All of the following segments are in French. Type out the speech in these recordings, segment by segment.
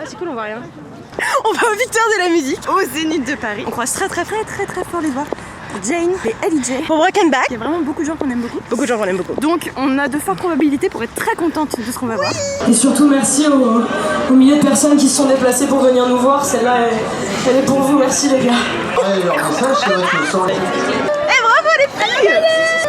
Ah c'est cool, on voit rien. On va au Victoire de la musique, au Zénith de Paris. On croise très fort les voir Jane et LJ pour Brokenback. Il y a vraiment beaucoup de gens qu'on aime beaucoup. Beaucoup de gens qu'on aime beaucoup. Donc on a de fortes probabilités pour être très contente de ce qu'on va voir. Et surtout merci aux milliers de personnes qui se sont déplacées pour venir nous voir. Celle-là, elle est pour vous. Merci les gars.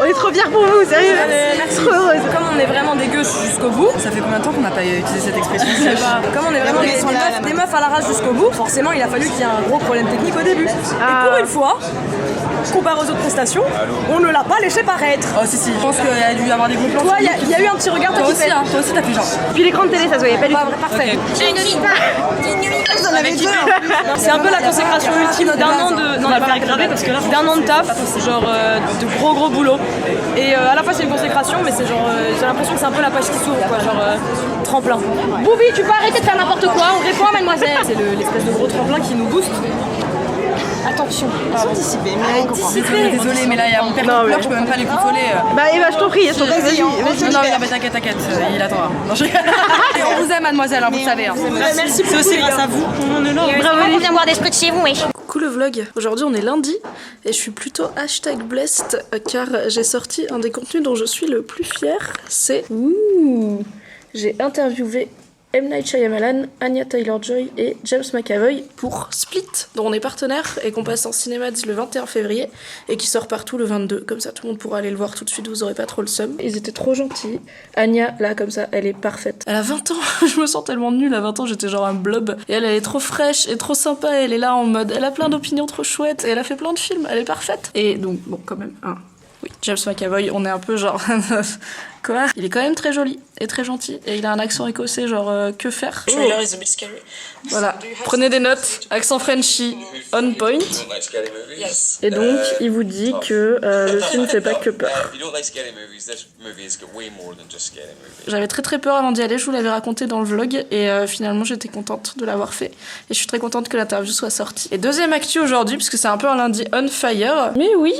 On est trop fiers pour vous, sérieux. Merci. Trop heureuse. Comme on est vraiment des gueux jusqu'au bout, ça fait combien de temps qu'on n'a pas utilisé cette expression? Je sais pas. Comme on est vraiment des meufs à l'arrache jusqu'au bout, forcément il a fallu qu'il y ait un gros problème technique au début. Et pour une fois, comparé aux autres prestations, on ne l'a pas laissé paraître. Oh si, je pense qu'il y a dû y avoir des bons plans. Toi, il y a eu un petit regard, toi aussi, hein. Toi aussi t'as fait genre. Puis l'écran de télé, ça se voyait pas du tout. Parfait. J'en avais deux. C'est un peu la consécration ultime d'un an de... Non, on va le faire graver parce que là, d'un an de taf, genre de gros boulot. Et à la fois c'est une consécration, mais c'est genre... j'ai l'impression que c'est un peu la page qui s'ouvre, quoi, genre tremplin. Boubi, tu peux arrêter de faire n'importe quoi, on répond à mademoiselle. C'est l'espèce de gros tremplin qui nous booste. Attention, Anticipé, mais désolé, mais là il y a mon père qui pleure, je peux même pas les consoler. Bah Eva, je t'en prie, vas-y. Non, mais t'inquiète, il attendra. Et on vous aime, mademoiselle, vous savez. Merci beaucoup. C'est aussi grâce à vous. Bravo, on vient boire des spritz chez vous, wesh. Coucou le vlog, aujourd'hui on est lundi et je suis plutôt #blessed car j'ai sorti un des contenus dont je suis le plus fière, c'est j'ai interviewé M. Night Shyamalan, Anya Taylor-Joy et James McAvoy pour Split, dont on est partenaire et qu'on passe en cinéma le 21 février et qui sort partout le 22. Comme ça, tout le monde pourra aller le voir tout de suite, vous aurez pas trop le seum. Ils étaient trop gentils. Anya, là, comme ça, elle est parfaite. Elle a 20 ans, je me sens tellement nulle. À 20 ans, j'étais genre un blob. Et elle est trop fraîche et trop sympa. Elle est là en mode, elle a plein d'opinions trop chouettes et elle a fait plein de films. Elle est parfaite. Et donc, bon, quand même, oui, James McAvoy, on est un peu genre... Quoi? Il est quand même très joli et très gentil. Et il a un accent écossais, genre que faire? Trailer is a bit scary. Voilà, prenez des notes, accent Frenchy, on point. Et donc, il vous dit que le film ne fait pas que peur. J'avais très peur avant d'y aller, je vous l'avais raconté dans le vlog. Et finalement, j'étais contente de l'avoir fait. Et je suis très contente que l'interview soit sortie. Et deuxième actu aujourd'hui, puisque c'est un peu un lundi on fire. Mais oui!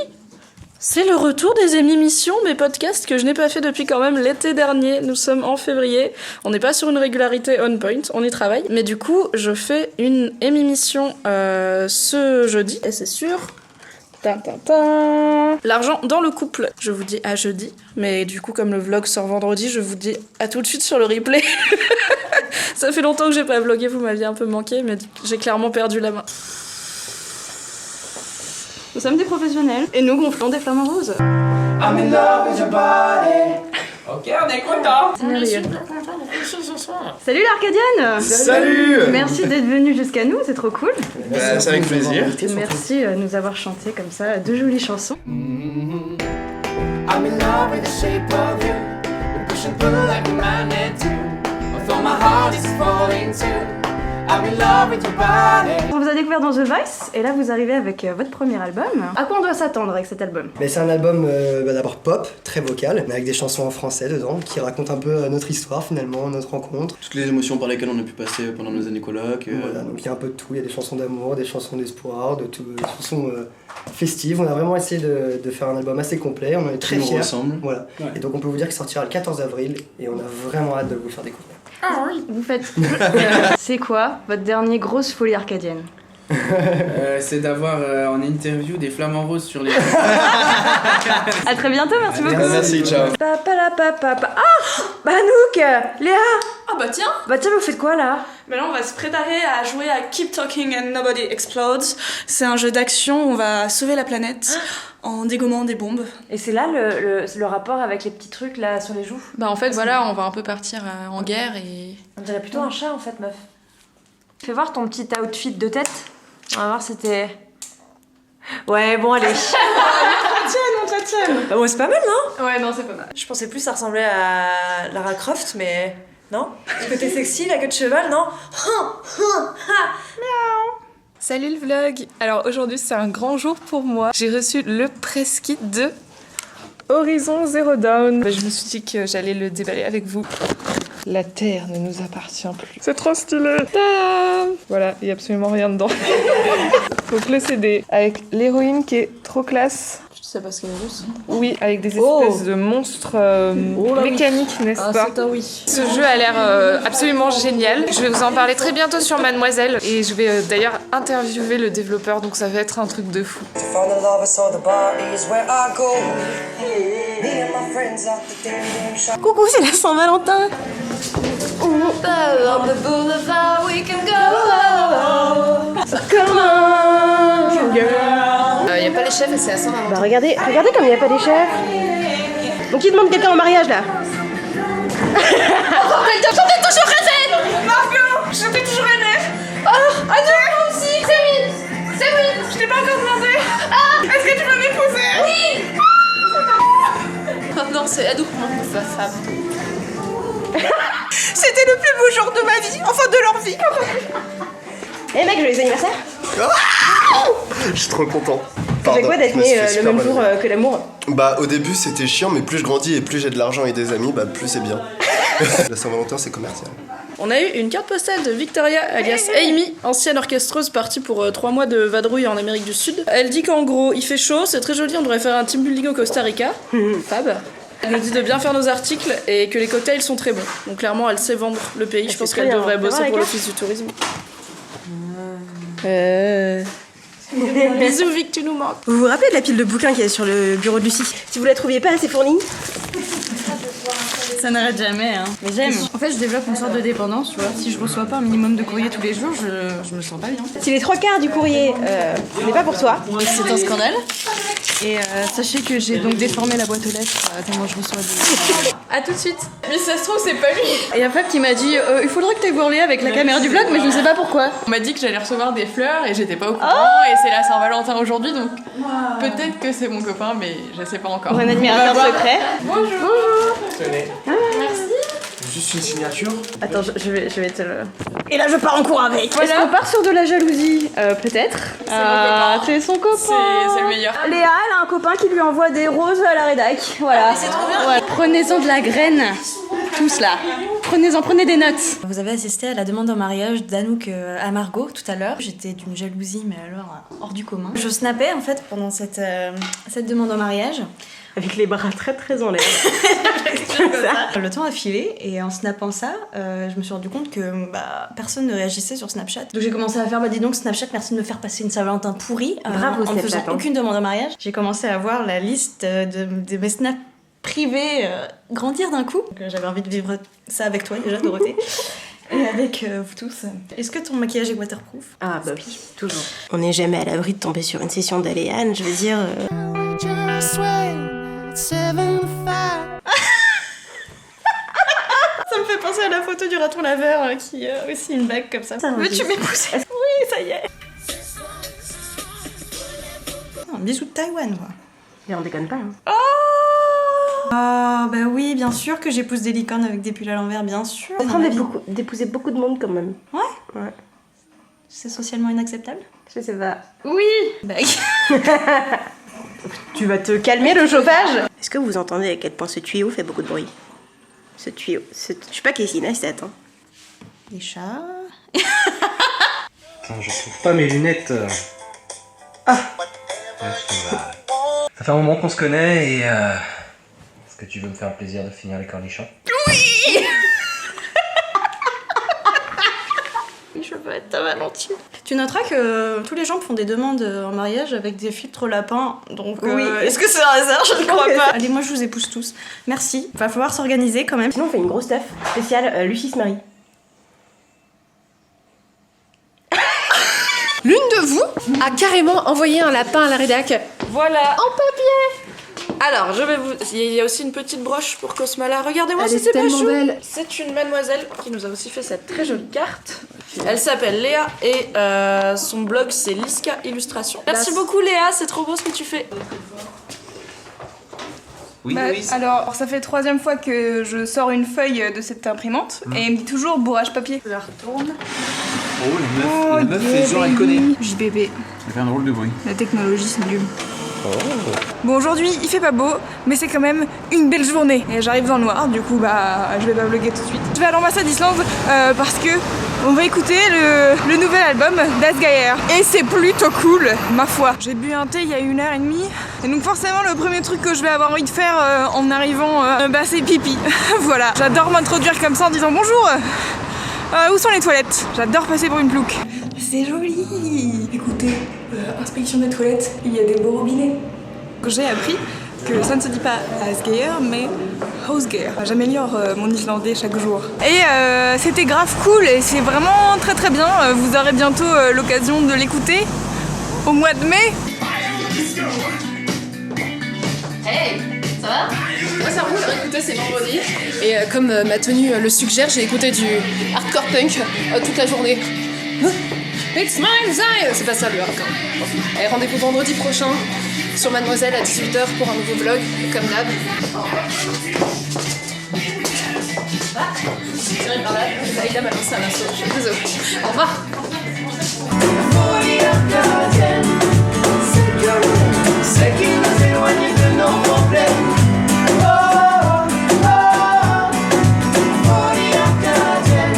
C'est le retour des émissions, mes podcasts que je n'ai pas fait depuis quand même l'été dernier. Nous sommes en février. On n'est pas sur une régularité on point, on y travaille. Mais du coup, je fais une émission ce jeudi. Et c'est sûr. L'argent dans le couple. Je vous dis à jeudi. Mais du coup, comme le vlog sort vendredi, je vous dis à tout de suite sur le replay. Ça fait longtemps que j'ai pas vlogué, vous m'aviez un peu manqué, mais j'ai clairement perdu la main. Nous sommes des professionnels et nous gonflons des flamants roses. I'm in love with your body. Ok, on est content. Salut l'Arcadienne. Salut. Merci d'être venu jusqu'à nous, c'est trop cool. C'est avec plaisir. Merci de nous avoir chanté comme ça deux jolies chansons. I'm in love with the shape of you. You push and pull like a magnet do. Although my heart is falling too. I'm in love with your body. On vous a découvert dans The Voice et là vous arrivez avec votre premier album. À quoi on doit s'attendre avec cet album? Mais c'est un album d'abord pop, très vocal, mais avec des chansons en français dedans, qui racontent un peu notre histoire finalement, notre rencontre. Toutes les émotions par lesquelles on a pu passer pendant nos années coloc. Voilà, donc il y a un peu de tout, il y a des chansons d'amour, des chansons d'espoir, des chansons festives. On a vraiment essayé de faire un album assez complet, on en est très fiers. Voilà. Ouais. Et donc on peut vous dire qu'il sortira le 14 avril et on a vraiment hâte de vous le faire découvrir. Ah oui. Vous faites... C'est quoi votre dernière grosse folie arcadienne? C'est d'avoir en interview des flamants roses sur les... À très bientôt, merci beaucoup. Merci, ciao. Ah, Banouk, Léa. Ah bah tiens. Bah tiens, vous faites quoi là? Mais là on va se préparer à jouer à Keep Talking and Nobody Explodes. C'est un jeu d'action, on va sauver la planète en dégommant des bombes. Et c'est là le rapport avec les petits trucs là sur les joues? Bah en fait voilà, on va un peu partir en guerre et... On dirait plutôt un chat en fait, meuf. Fais voir ton petit outfit de tête. On va voir si t'es... Ouais, bon allez. On te la tienne. Bah bon, c'est pas mal, non? Ouais, non, c'est pas mal. Je pensais plus ça ressemblait à Lara Croft, mais non. Le côté sexy, la queue de cheval, non? Salut le vlog. Alors aujourd'hui c'est un grand jour pour moi. J'ai reçu le press kit de Horizon Zero Dawn. Je me suis dit que j'allais le déballer avec vous. La terre ne nous appartient plus. C'est trop stylé. Tadam! Voilà, il n'y a absolument rien dedans. Donc le CD avec l'héroïne qui est trop classe. C'est parce qu'elle est russe. Oui, avec des espèces de monstres mécaniques, n'est-ce pas? C'est un oui. Ce jeu a l'air absolument génial. Je vais vous en parler très bientôt sur Mademoiselle et je vais d'ailleurs interviewer le développeur, donc ça va être un truc de fou. Coucou, c'est la Saint-Valentin. Y a pas les chefs et c'est à Saint-Valentin. Bah regardez comme il n'y a pas des chefs. Donc qui demande quelqu'un en mariage là? Chantez toujours Rezen! Margot! Chantez toujours Rezen! Oh! Adieu! Moi aussi! C'est oui! C'est oui! Je t'ai pas encore demandé! Ah! Est-ce que tu veux m'épouser? Oui! Oh non, c'est Adouk, ma femme. C'était le plus beau jour de ma vie, enfin de leur vie. Eh mec, joyeux anniversaire. Je suis trop content. C'est quoi d'être né le même jour que l'amour? Bah au début c'était chiant, mais plus je grandis et plus j'ai de l'argent et des amis, bah plus c'est bien. La Saint-Valentin c'est commercial. On a eu une carte postale de Victoria, alias Amy, ancienne orchestreuse partie pour 3 mois de vadrouille en Amérique du Sud. Elle dit qu'en gros, il fait chaud, c'est très joli, on devrait faire un team building au Costa Rica. Fab. Elle nous dit de bien faire nos articles et que les cocktails sont très bons. Donc clairement, elle sait vendre le pays. Je pense qu'elle devrait bosser pour l'office du tourisme. Bisous Vic, tu nous manques. Vous vous rappelez de la pile de bouquins qu'il y a sur le bureau de Lucie? Si vous la trouviez pas assez fournie. Ça n'arrête jamais, hein. Mais j'aime. En fait, je développe une sorte de dépendance, tu vois. Si je reçois pas un minimum de courrier tous les jours, je me sens pas bien. Si les 3/4 du courrier n'est pas pour toi, c'est un scandale. Et sachez que j'ai donc déformé la boîte aux lettres tellement je reçois des... A tout de suite. Mais ça se trouve, c'est pas lui. Et il y a Fab qui m'a dit il faudrait que t'ailles voir Léa avec la caméra du vlog, mais je ne sais pas pourquoi. On m'a dit que j'allais recevoir des fleurs et j'étais pas au courant et c'est la Saint-Valentin aujourd'hui donc peut-être que c'est mon copain mais je sais pas encore. pour un admirateur secret. Bonjour. Tenez. Merci. Juste une signature. Attends, je vais te le... Et là je pars en cours avec. Est-ce qu'on part sur de la jalousie? Peut-être. C'est son copain. C'est le meilleur. Léa, elle a un copain qui lui envoie des roses à la rédac. Voilà. C'est trop bien. Ouais. Prenez-en de la graine. Tous là. Prenez des notes. Vous avez assisté à la demande en mariage d'Anouk à Margot tout à l'heure. J'étais d'une jalousie, mais alors hors du commun. Je snappais en fait pendant cette demande en mariage. Avec les bras très très en l'air. Le temps a filé et en snappant ça, je me suis rendu compte que personne ne réagissait sur Snapchat. Donc j'ai commencé à faire, dis donc Snapchat, merci de me faire passer une Saint-Valentin pourrie. Bravo en ne faisant aucune demande en mariage. J'ai commencé à voir la liste de mes snaps privés grandir d'un coup. Donc, j'avais envie de vivre ça avec toi déjà, Dorothée. Et avec vous tous. Est-ce que ton maquillage est waterproof? Ah bah oui, toujours. On n'est jamais à l'abri de tomber sur une session d'Aléane, je veux dire... Ça me fait penser à la photo du raton laveur qui a aussi une bague comme ça. Veux-tu m'épouser? Oui, ça y est. Un bisou de Taïwan, quoi. Et on déconne pas, hein. Oh bah oui, bien sûr que j'épouse des licornes avec des pulls à l'envers, bien sûr. On est en train d'épouser beaucoup de monde quand même. Ouais. C'est socialement inacceptable? Je sais pas. Oui. Bague. Tu vas te calmer le chauffage. Est-ce que vous entendez à quel point ce tuyau fait beaucoup de bruit? Ce tuyau, je sais pas qui est synesthète, hein. Les chats. Attends, je trouve pas mes lunettes. Ah. Ça fait un moment qu'on se connaît et est-ce que tu veux me faire un plaisir de finir les cornichons? Oui. Je veux être ta Valentine. Tu noteras que tous les gens font des demandes en mariage avec des filtres lapins, donc oui. Est-ce que c'est un hasard? Je ne crois pas. Allez, moi je vous épouse tous. Merci. Va falloir s'organiser quand même. Sinon on fait une grosse teuf spéciale Lucie se marie. L'une de vous a carrément envoyé un lapin à la rédac. Voilà. En papier. Alors, il y a aussi une petite broche pour Cosmala. Regardez-moi, Elle est tellement belle. C'est une mademoiselle qui nous a aussi fait cette très jolie carte. Elle s'appelle Léa et son blog c'est Liska Illustration. Merci beaucoup Léa, c'est trop beau ce que tu fais. Oui, oui. Alors, ça fait 3e fois que je sors une feuille de cette imprimante et elle me dit toujours bourrage papier. Je la retourne. Oh, la meuf fait genre elle connaît. JBB. Ça fait un drôle de bruit. La technologie, c'est nul. Bon, aujourd'hui, il fait pas beau, mais c'est quand même une belle journée. Et j'arrive dans le noir, du coup, je vais pas vlogger tout de suite. Je vais à l'ambassade d'Islande parce que On va écouter le nouvel album d'Asgayer. Et c'est plutôt cool, ma foi. J'ai bu un thé il y a 1h30. Et donc forcément le premier truc que je vais avoir envie de faire en arrivant, c'est pipi. Voilà, j'adore m'introduire comme ça en disant bonjour. Où sont les toilettes? J'adore passer pour une plouque. C'est joli. Écoutez, inspection des toilettes, il y a des beaux robinets. J'ai appris que ça ne se dit pas Asgayer mais Hausgeir. J'améliore mon islandais chaque jour. Et c'était grave cool et c'est vraiment très très bien. Vous aurez bientôt l'occasion de l'écouter au mois de mai. Hey, ça va? Moi ça roule, écoutez c'est vendredi. Et comme ma tenue le suggère, j'ai écouté du hardcore punk toute la journée. It's my desire. C'est pas ça le hardcore. Et rendez-vous vendredi prochain sur Mademoiselle à 18h pour un nouveau vlog, comme d'hab. Tiré par là, Aïda m'a lancé un assaut, je suis désolée. Au revoir.